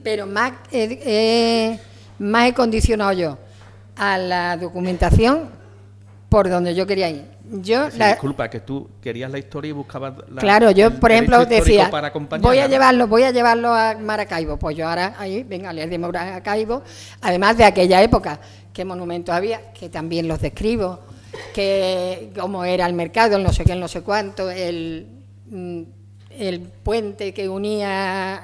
pero más he condicionado yo a la documentación por donde yo quería ir. Disculpa, que tú querías la historia y buscabas Claro, yo, por ejemplo, decía, voy a llevarlo a Maracaibo. Pues yo ahora, ahí, venga, leer de Maracaibo, además de aquella época, qué monumentos había, que también los describo, que cómo era el mercado, el no sé qué, el no sé cuánto, el puente que unía,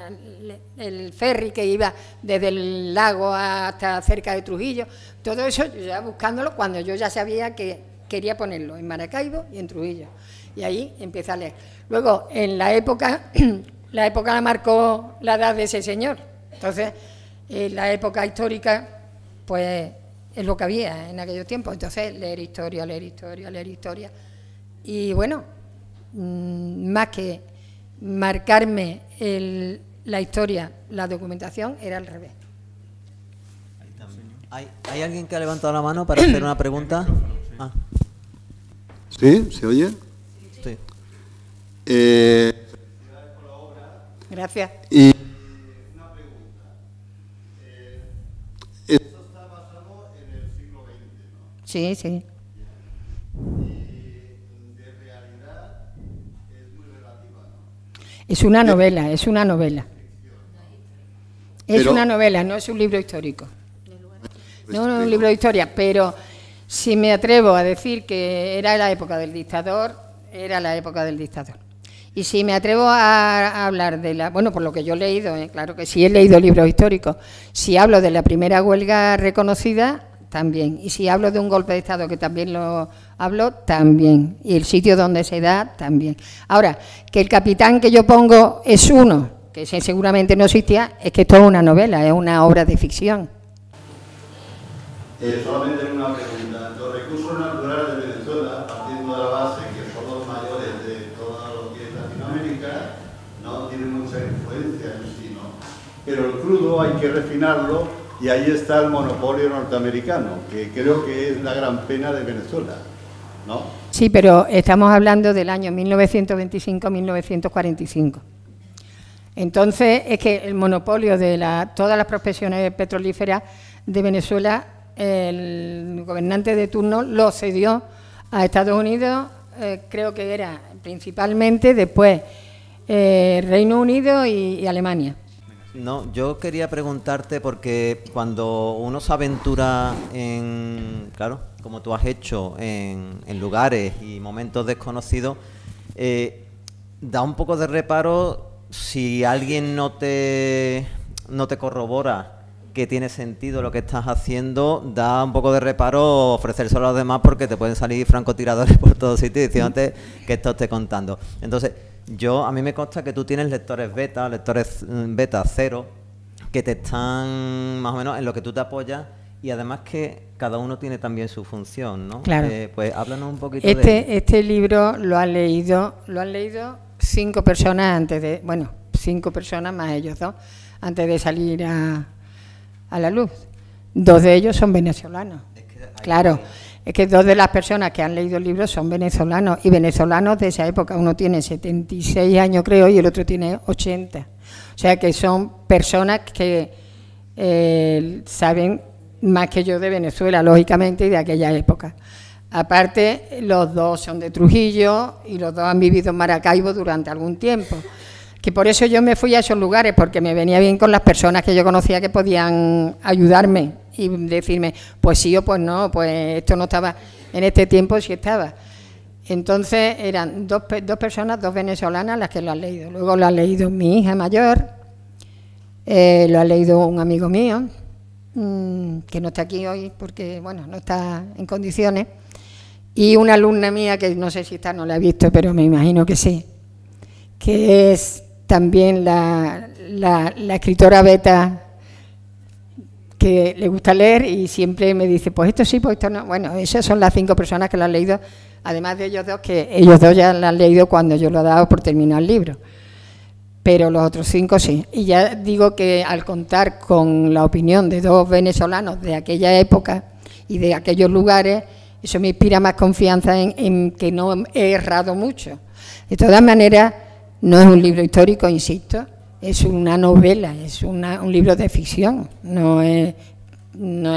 el ferry que iba desde el lago hasta cerca de Trujillo, todo eso yo ya buscándolo cuando yo ya sabía que quería ponerlo en Maracaibo y en Trujillo. Y ahí empecé a leer. Luego, en la época la marcó la edad de ese señor. Entonces, la época histórica, pues, es lo que había en aquellos tiempos. Entonces, leer historia. Y bueno, más que marcarme la historia, la documentación, era al revés. ¿Hay alguien que ha levantado la mano para hacer una pregunta? Ah. ¿Sí? ¿Se oye? Sí. Gracias. Y una pregunta. Esto está basado en el siglo XX, ¿no? Sí, sí. Y de realidad es muy relativa, ¿no? Es una novela, es una novela. Es Pero- una novela, no es un libro histórico. No, no es un libro de historia, pero si me atrevo a decir que era la época del dictador, era la época del dictador. Y si me atrevo a hablar de la... Bueno, por lo que yo he leído, claro que sí he leído libros históricos. Si hablo de la primera huelga reconocida, también. Y si hablo de un golpe de Estado, que también lo hablo, también. Y el sitio donde se da, también. Ahora, que el capitán que yo pongo es uno, que seguramente no existía, es que esto es una novela, es una obra de ficción. Solamente una pregunta. Los recursos naturales de Venezuela, partiendo de la base que son los mayores de todo lo que es Latinoamérica, no tienen mucha influencia en sí, ¿no? Pero el crudo hay que refinarlo y ahí está el monopolio norteamericano, que creo que es la gran pena de Venezuela, ¿no? Sí, pero estamos hablando del año 1925-1945. Entonces, es que el monopolio de todas las prospecciones petrolíferas de Venezuela, el gobernante de turno lo cedió a Estados Unidos, creo que era principalmente, después Reino Unido y Alemania. No, yo quería preguntarte porque cuando uno se aventura en, claro, como tú has hecho, en lugares y momentos desconocidos, da un poco de reparo si alguien no te corrobora que tiene sentido lo que estás haciendo, da un poco de reparo ofrecérselo a los demás porque te pueden salir francotiradores por todos sitios diciéndote que esto esté contando. Entonces, a mí me consta que tú tienes lectores beta 0, que te están más o menos en lo que tú te apoyas y además que cada uno tiene también su función, ¿no? Claro. Pues háblanos un poquito de... Este libro lo han leído 5 personas antes de, 5 personas más ellos dos, antes de salir a la luz. 2 de ellos son venezolanos. Claro, es que 2 de las personas que han leído el libro son venezolanos, y venezolanos de esa época. Uno tiene 76 años, creo, y el otro tiene 80. O sea que son personas que saben más que yo de Venezuela, lógicamente, y de aquella época. Aparte, los 2 son de Trujillo y los 2 han vivido en Maracaibo durante algún tiempo. Que por eso yo me fui a esos lugares, porque me venía bien con las personas que yo conocía que podían ayudarme y decirme, pues sí o pues no, pues esto no estaba, en este tiempo sí estaba. Entonces eran 2 personas, 2 venezolanas las que lo han leído. Luego lo ha leído mi hija mayor, lo ha leído un amigo mío, que no está aquí hoy porque, no está en condiciones, y una alumna mía que no sé si está, no la he visto, pero me imagino que sí, que es también la escritora beta, que le gusta leer y siempre me dice, pues esto sí, pues esto no. Bueno, esas son las 5 personas que lo han leído, además de ellos 2, que ellos 2 ya lo han leído cuando yo lo he dado por terminar el libro. Pero los otros 5 sí. Y ya digo que al contar con la opinión de 2 venezolanos de aquella época y de aquellos lugares, eso me inspira más confianza en que no he errado mucho. De todas maneras, no es un libro histórico, insisto, es una novela, es un libro de ficción, no es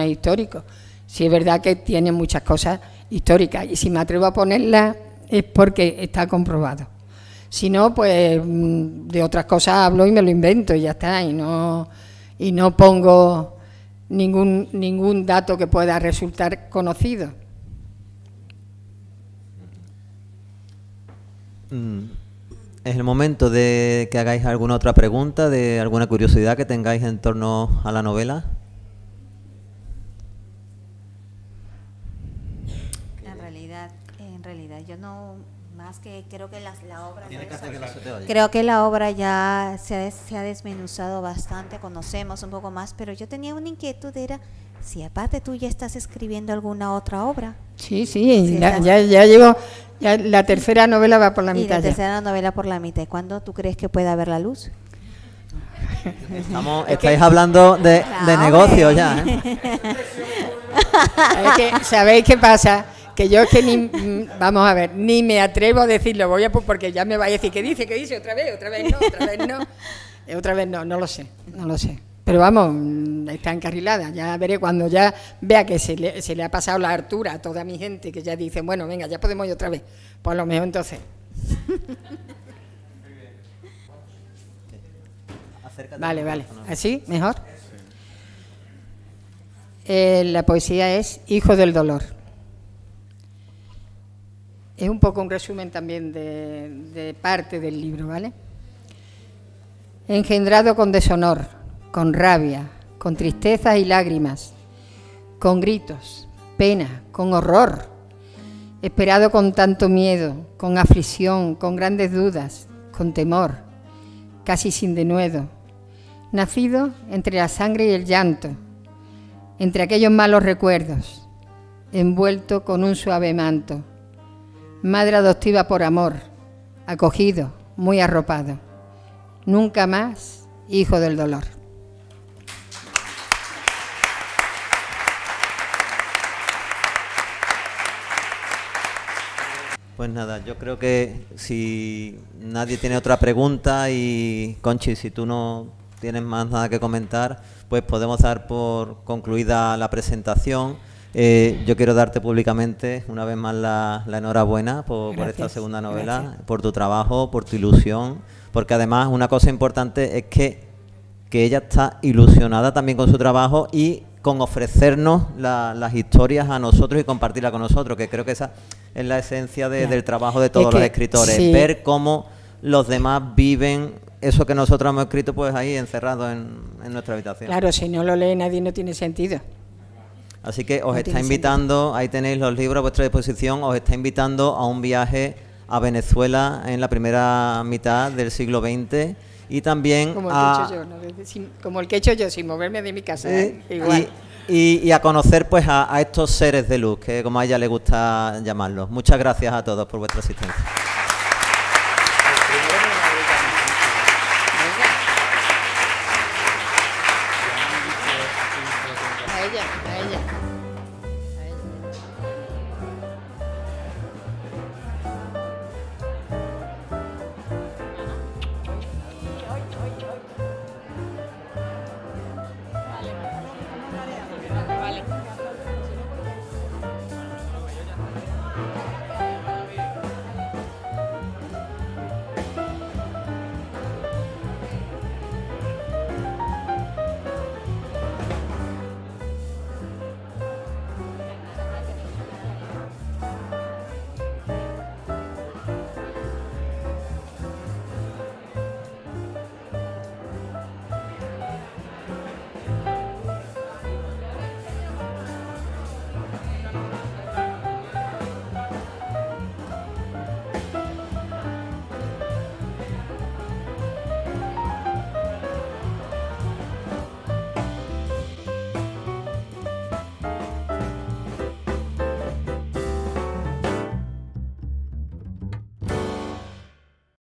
histórico. Sí es verdad que tiene muchas cosas históricas y si me atrevo a ponerlas es porque está comprobado. Si no, pues de otras cosas hablo y me lo invento y ya está, y no pongo ningún dato que pueda resultar conocido. Es el momento de que hagáis alguna otra pregunta, de alguna curiosidad que tengáis en torno a la novela. En realidad, yo no, más que creo que la obra... Tiene que hacer que no se te oye. Creo que la obra ya se ha desmenuzado bastante, conocemos un poco más, pero yo tenía una inquietud, era si aparte tú ya estás escribiendo alguna otra obra. Sí, Sí, ya llevo, ya la tercera novela va por la Y mitad la ya. tercera novela por la mitad. ¿Cuándo tú crees que pueda ver la luz? Estáis hablando de Claro, negocio hombre. ya, ¿eh? Es que, ¿sabéis qué pasa? Que yo es que vamos a ver, ni me atrevo a decirlo, porque ya me va a decir, ¿qué dice? Otra vez no, no lo sé. Pero vamos, está encarrilada, ya veré cuando ya vea que se le ha pasado la hartura a toda mi gente, que ya dice, bueno, venga, ya podemos ir otra vez, pues a lo mejor entonces. Vale, ¿así? ¿Mejor? La poesía es Hijo del dolor. Es un poco un resumen también de parte del libro, ¿vale? Engendrado con deshonor, con rabia, con tristezas y lágrimas, con gritos, pena, con horror, esperado con tanto miedo, con aflicción, con grandes dudas, con temor, casi sin denuedo, nacido entre la sangre y el llanto, entre aquellos malos recuerdos, envuelto con un suave manto, madre adoptiva por amor, acogido, muy arropado, nunca más hijo del dolor. Pues nada, yo creo que si nadie tiene otra pregunta y Conchi, si tú no tienes más nada que comentar, pues podemos dar por concluida la presentación. Yo quiero darte públicamente una vez más la enhorabuena por esta segunda novela, gracias. por tu trabajo, por tu ilusión, porque además una cosa importante es que ella está ilusionada también con su trabajo y con ofrecernos las historias a nosotros y compartirlas con nosotros, que creo que esa es la esencia del trabajo de todos los escritores, sí. Ver cómo los demás viven eso que nosotros hemos escrito pues ahí encerrado en nuestra habitación. Claro, si no lo lee nadie no tiene sentido. Así que os No está tiene invitando, ahí tenéis los libros a vuestra disposición, os está invitando a un viaje a Venezuela en la primera mitad del siglo XX y también Como el que he hecho yo, ¿no? Como el que he hecho yo, sin moverme de mi casa. Igual. y a conocer pues a estos seres de luz, que como a ella le gusta llamarlos. Muchas gracias a todos por vuestra asistencia.